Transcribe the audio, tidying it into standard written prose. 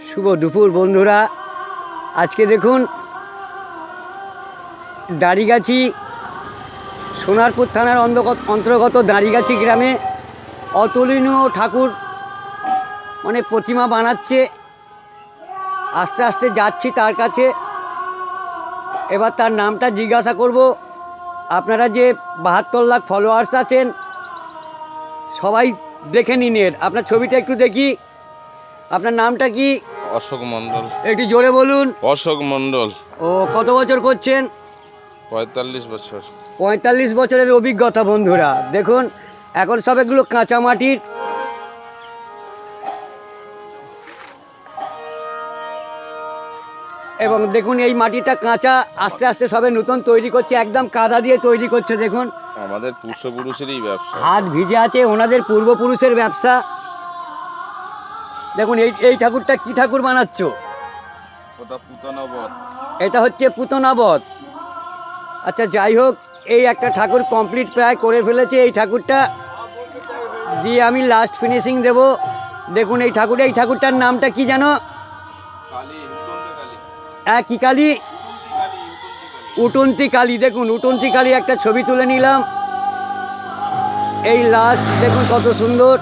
শুভ দুপুর বন্ধুরা। আজকে দেখুন দাড়িগাছি, সোনারপুর থানার অন্তর্গত দাড়িগাছি গ্রামে অতুলনীয় ঠাকুর মানে প্রতিমা বানাচ্ছে। আস্তে আস্তে যাচ্ছি তার কাছে, এবার তার নামটা জিজ্ঞাসা করব। আপনারা যে 72 লাখ ফলোয়ার্স আছেন সবাই দেখে নিন, আপনার ছবিটা একটু দেখি। আপনার নামটা কি? অশোক মণ্ডল। একটু জোরে বলুন। অশোক মণ্ডল। ও কত বছর করছেন? 45 বছর। 45 বছরের অভিজ্ঞতা বন্ধুরা। দেখুন এখন সব এগুলো কাঁচা মাটির, এবং দেখুন এই মাটিটা কাঁচা, আস্তে আস্তে সবে নতুন তৈরি করছে, একদম কাদা দিয়ে তৈরি করছে। দেখুন আমাদের পূর্বপুরুষেরই ব্যবসা, হাত ভিজে আছে, ওনাদের পূর্বপুরুষের ব্যবসা। দেখুন এই ঠাকুরটা কি ঠাকুর বানাচ্ছ? ওটা পুতনাবত। এটা হচ্ছে পুতনাবত। আচ্ছা যাই হোক, এই একটা ঠাকুর কমপ্লিট প্রায় করে ফেলেছে। এই ঠাকুরটা দিয়ে আমি লাস্ট ফিনিশিং দেব। দেখুন এই ঠাকুরটার নামটা কি জানো? কি কালী? উটন্তি কালী। দেখুন উটন্তি কালী একটা ছবি তুলে নিলাম। এই লাস্ট দেখুন কত সুন্দর।